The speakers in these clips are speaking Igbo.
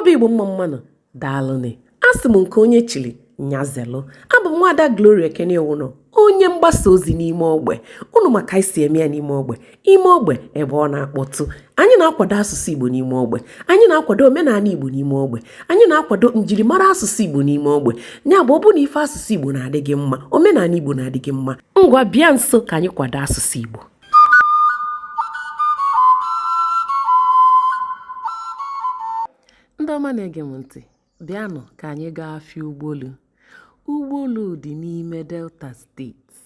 Obi Igbo mmanụ daalụnị. Asị m nke onye chili nyazelu. Abụ m Nwada Gloria Kenewuno, onye mgbasa ozi n'ime ogbe. Unu maka isi eme ya n'ime ogbe. Ime ogbe ebe ọ na-akpọtụ. Anyị na-akwado asụsụ Igbo n'ime ogbe. Anyị na-akwado omenala Igbo n'ime ogbe. Anyị na-akwado njirimara asụsụ Igbo n'ime ogbe. Ya bụ ọ bụ na ife asụsụ Igbo na-adị gị mma, omenala Igbo na-adị gị mma. Ngwa bịa nso ka anyị kwado asụsụ Igbo. Ndị ọma na-ege m ntị, bịanụ ka anyị gaa afịa Ugbolu. Ugbolu dị n'ime Delta steeti.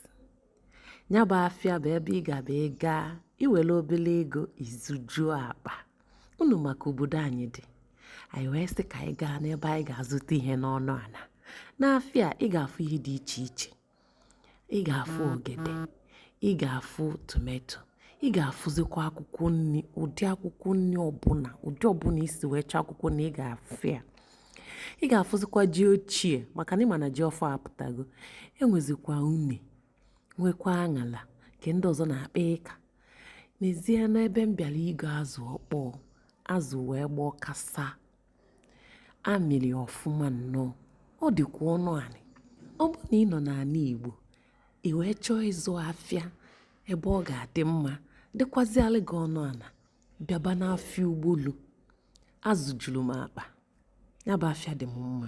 Ya bụ afịa bụ ebe ị ga-aba ịga iwere obere ego izujuo akpa. Unu maka obodo anyị dị. Anyị wee sị ka anyị gaa n'ebe anyị ga-azụta ihe n'ọnụ ala. N'afịa ị ga-afụ ihe dị iche iche. Ị ga-afụ ogede, ị ga-afụ tomato, ị ga-afụzikwa akwụkwọ nri, ụdị akwụkwọ nri ọbụla, ụdị ọbụla isi wee chọọ akwụkwọ nri ị ga-afụ ya. Ị ga-afụzikwa ji ochie maka na ịma na ji ọfọ apụtago. Enwezikwa une, nwekwa aṅala nke ndị ọzọ na-akpa ịka. N'ezie n'ebe m bịara ịgo azụ ọkpọọ, azụ wee gbaa kasa. Amịrị ọfụma nnọọ. Ọ dịkwa ọnụ anị. Ọ bụ na ị nọ n'ala Igbo, ị wee chọọ ịzụ afịa ebe ọ ga-adị mma, dịkwazịalị gị ọnụ ala, bịaba n'afịa Ugbolu. Azụ juru m akpa. Ya bụ afịa dị m mma.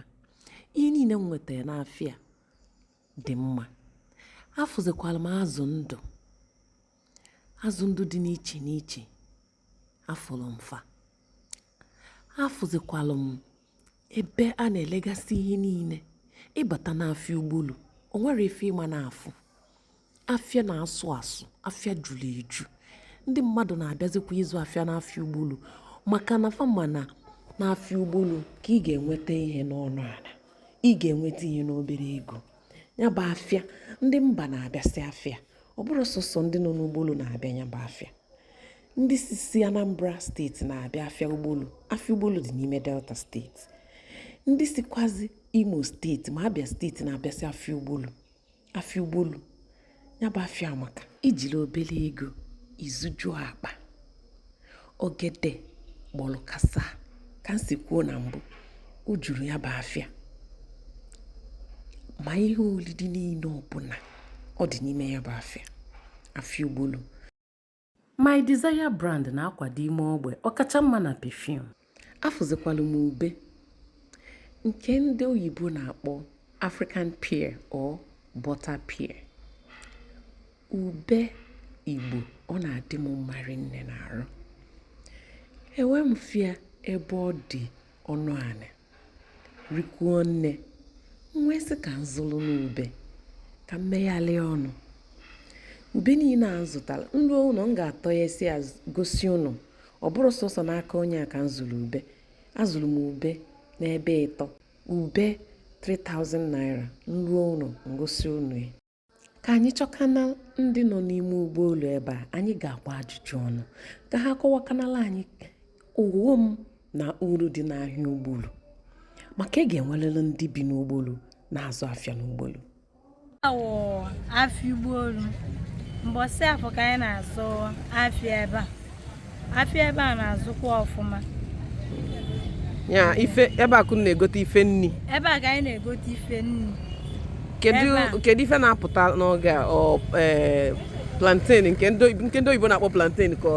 Ihe niile m nwetara n'afịa dị mma. Afụzikwala m azụ ndụ. Azụ ndụ dị n'iche n'iche. Afụrụ m fa. Afụzikwala m ebe a na-elegasị ihe niile. Ịbata n'afịa Ugbolu, o nwere ife ịma n'afụ. Afịa na-asụ asụ, afịa juru eju. Ndị mmadụ na-abịazikwa ịzụ afịa n'afịa Ugbolu maka na fa ma na n'afịa Ugbolu ka ị ga-enweta ihe n'ọnụ ala. Ị ga-enweta ihe n'obere ego. Ya bụ afịa, ndị mba na-abịasị afịa. Ọ bụrụ sọsọ ndị nọ n'Ugbolu na-abịa ya bụ afịa. Ndị si Anambra steeti na-abịa afịa Ugbolu. Afịa Ugbolu dị n'ime Delta steeti. Ndị sikwazi Imo steeti ma Abia steeti na-abịasị afịa Ugbolu. Afịa Ugbolu, ya bụ afịa amaka. Ijiri obere ego izujuo akpa. Ogede gbọrọ kasa ka nsi kwuo na mbụ. O juru ya bụ afịa. Ma ihe olili niile ọbụla ọ dị n'ime ya bụ afịa. Afịa Ugbolu. My Desire brand na-akwado ime ogbe ọkacha mma na perfume. Afụzikwala m ube nke ndị oyibo na-akpọ African pear or butter pear. Ube Igbo ọ na-adị m mma rinne n'arụ. Ewe m fịa ebe ọ dị ọnụ ala. Rikwuo nne. Nwesị ka nzụlụ n'ube ka mmeghalị ọnụ. Ube niile a zụtara, ndị ụlọ m ga-atọ ya esi gosi ụnụ. Ọ bụrụ sọsọ n'aka onye a ka nzụrụ ube. Azụrụ m ube n'ebe ịtọ. Ube 3,000 naira. Nruo ụlọ ngosi ụnụ ya. Ka anyị chọkana ndị nọ n'ime Ugbolu ebe a, anyị ga-agba ajụjụ ọnụ ka ha kọwakanala anyị ughọm na uru dị n'ahịa Ugbolu. Maka ị ga-enwelele ndị bi n'Ugbolu na-azụ afịa n'Ugbolu. Awọ afịa Ugbolu. Mbọsị afọ ka anyị na-azụ afịa ebe a. Afịa ebe a na-azụkwa ọfụma. Ya ife ebe a kunu na-egote ife nni. Ebe a ka anyị na-egote ife nni. Kedu ife na-apụta n'oge a plantain nke ndị oyibo na-akpọ plantain ka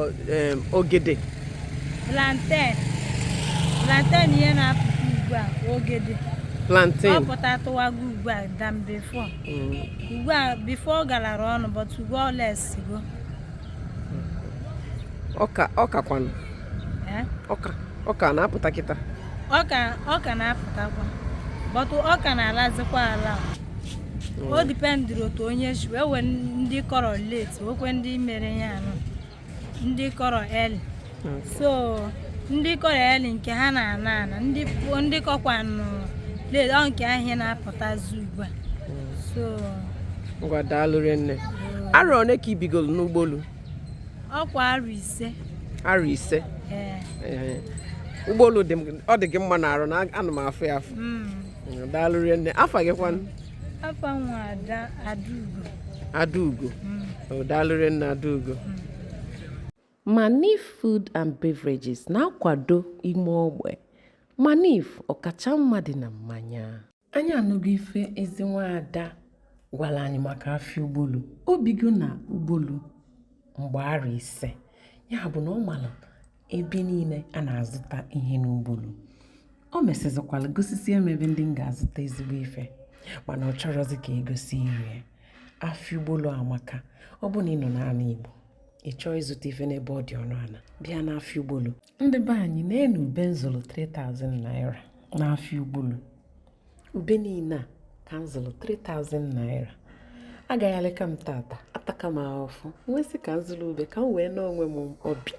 ogede. Plantain ihe na-apụta ugbu a ogede. Plantain. Ọ pụta tụwago ugbu a than before. Ugbu a before galara ọnụ but ugbu a less go. Ọka kwanụ. Ọka na-apụta kịta. Ọka na-apụtakwa. But ọka na-alazikwa ala. O dependiri otu onye ji wee ndị kọrọ late, wekwe ndị mere ya anụ. Ndị kọrọ early. So ndị kọrọ early nke ha na-ana ndị kọkwanụ late ọ nke ahịa na-apụtazi ugbu a. So ngwa daalụ nne. Arọ one ka ibigolu n'Ugbolu? Ọkwa arọ 5. Arọ 5. Ugbolu ọ dị gị mma n'arụ na ana m afụ ya afụ. Daalụ nne. Afa gị kwanụ? Afa nwa Adaugo. Adaugo. Daalụ nne Adaugo. Mani Food and Beverages na-akwado ime ogbe manif ọkacha mma dị na mmanya. Anyị anụgo ife ezi nwaada gwara anyị maka afịa Ugbolu. O bigo na Ugbolu mgbe ara 5. Ya bụ na ọ mara ebe niile a na-azụta ihe n'Ugbolu. O mesịzikwala gosisi ebe ndị m ga-azụta ezigbo ife, mana ọ chọrọzi ka egosi iri. Afịa Ugbolu amaka. Ọ bụ na ị nọ n'ala Igbo, ị chọọ ịzụta ife n'ebe ọ dị ọnụ ala, bịa n'afịa Ugbolu. Ndị be anyị na-enu ube nzụlụ 3,000 naira n'afịa Ugbolu. Ube niile a ka m zụrụ 3,000 naira. Agaghị aleka m tata, ataka m ahụfụ, nwesị ka m zụrụ ube ka m wee n'onwe m obi.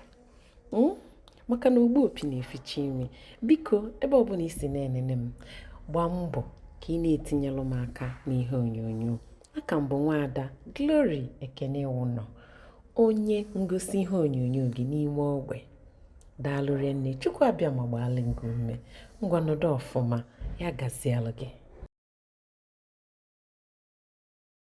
Maka na ogbu opi na-eficha imi. Biko, ebe ọbụla isi na-enene m, gbaa mbọ ka ị na-etinyelụ m aka n'ihe onyonyo. Aka m bụ nwaada Glory Ekene Wụnọ, onye ngosi ihe onyonyo gị n'ime ogbe. Daalụ rinne, Chukwu abịa ma gbaalụ gị ume. Ngwa nọdụ ọfụma, ya gazielụ gị.